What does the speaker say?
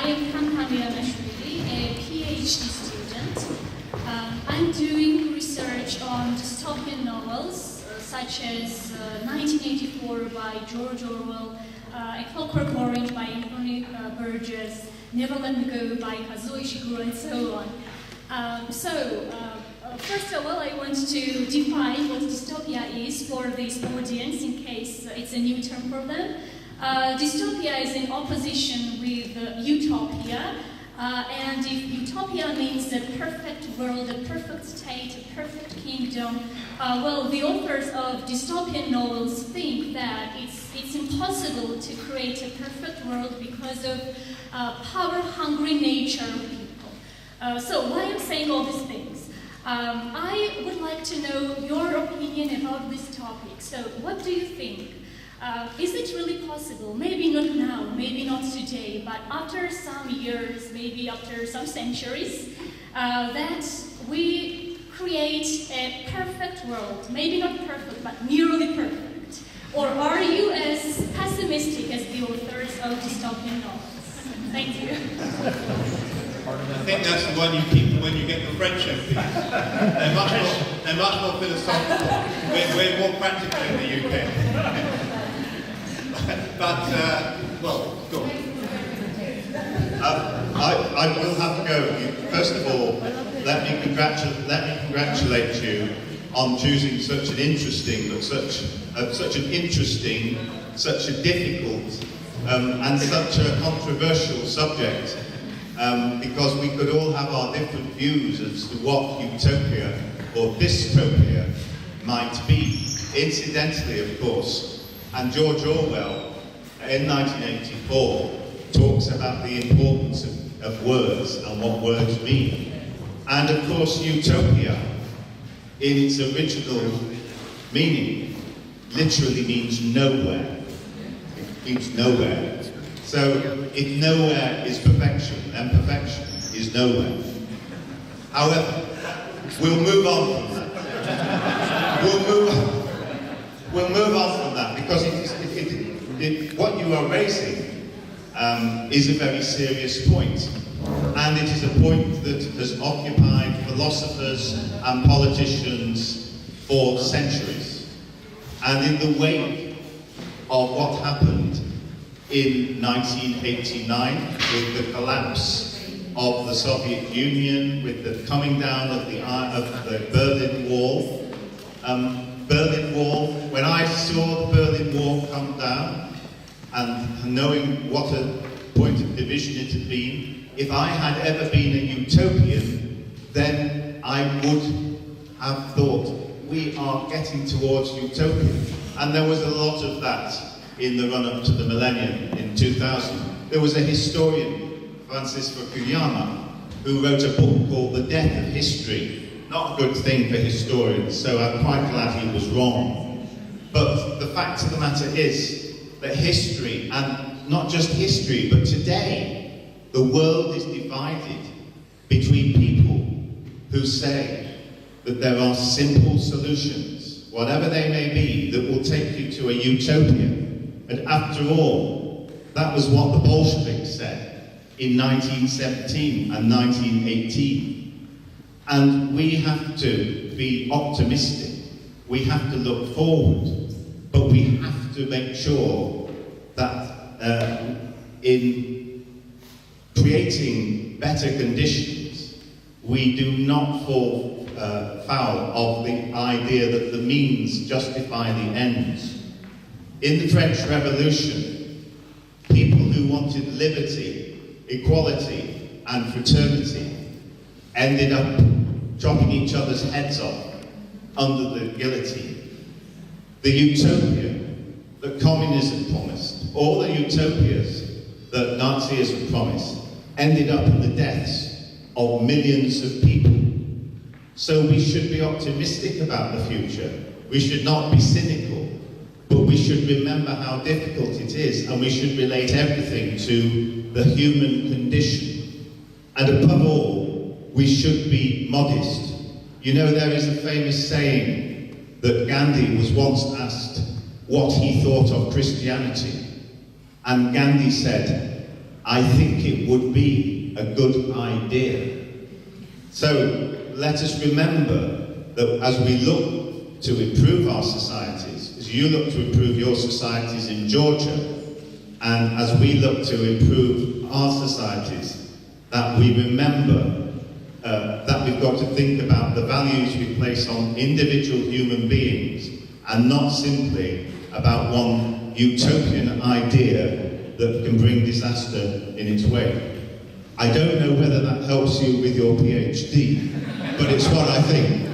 I am Tamta Amiranashvili, a PhD student. I'm doing research on dystopian novels such as 1984 by George Orwell, A Clockwork Orange by Anthony Burgess, Never Let Me Go by Kazuo Ishiguro, and so on. First of all, I want to define what dystopia is for this audience in case it's a new term for them. Dystopia is in opposition with utopia, and if utopia means a perfect world, a perfect state, a perfect kingdom, well, the authors of dystopian novels think that it's impossible to create a perfect world because of power-hungry nature of people. So why I'm saying all these things? I would like to know your opinion about this topic. So what do you think? Is it really possible, maybe not now, maybe not today, but after some years, maybe after some centuries, that we create a perfect world, maybe not perfect, but nearly perfect? Or are you as pessimistic as the authors of dystopian novels? Thank you. I think that's the one you keep when you get the French MPs. They're much more philosophical. We're more practical in the UK. But, well, go on. I will have to go. First of all, let me congratulate you on choosing such an interesting, but such a difficult, and such a controversial subject. Because we could all have our different views as to what utopia or dystopia might be. Incidentally, of course, and George Orwell in 1984 talks about the importance of words and what words mean. And of course, utopia, in its original meaning, literally means nowhere. It means nowhere. So, if nowhere is perfection, then perfection is nowhere. However, we'll move on from that. We'll move on from that because what you are raising is a very serious point, and it is a point that has occupied philosophers and politicians for centuries. And in the wake of what happened in 1989, with the collapse of the Soviet Union, with the coming down of the Berlin Wall. When I saw the Berlin Wall come down, and knowing what a point of division it had been, if I had ever been a utopian, then I would have thought, we are getting towards utopia. And there was a lot of that in the run-up to the millennium in 2000. There was a historian, Francis Fukuyama, who wrote a book called The Death of History. Not a good thing for historians, so I'm quite glad he was wrong. But the fact of the matter is that history, and not just history, but today, the world is divided between people who say that there are simple solutions, whatever they may be, that will take you to a utopia. And after all, that was what the Bolsheviks said in 1917 and 1918. And we have to be optimistic. We have to look forward. But we have to make sure that in creating better conditions, we do not fall foul of the idea that the means justify the ends. In the French Revolution, people who wanted liberty, equality, and fraternity ended up chopping each other's heads off under the guillotine. The utopia that communism promised, all the utopias that Nazism promised, ended up in the deaths of millions of people. So we should be optimistic about the future. We should not be cynical, but we should remember how difficult it is, and we should relate everything to the human condition. And above all, we should be modest. You know, there is a famous saying that Gandhi was once asked what he thought of Christianity. And Gandhi said, I think it would be a good idea. So let us remember that as we look to improve our societies, as you look to improve your societies in Georgia, and as we look to improve our societies, that we remember that we've got to think about the values we place on individual human beings and not simply about one utopian idea that can bring disaster in its way. I don't know whether that helps you with your PhD, but it's what I think.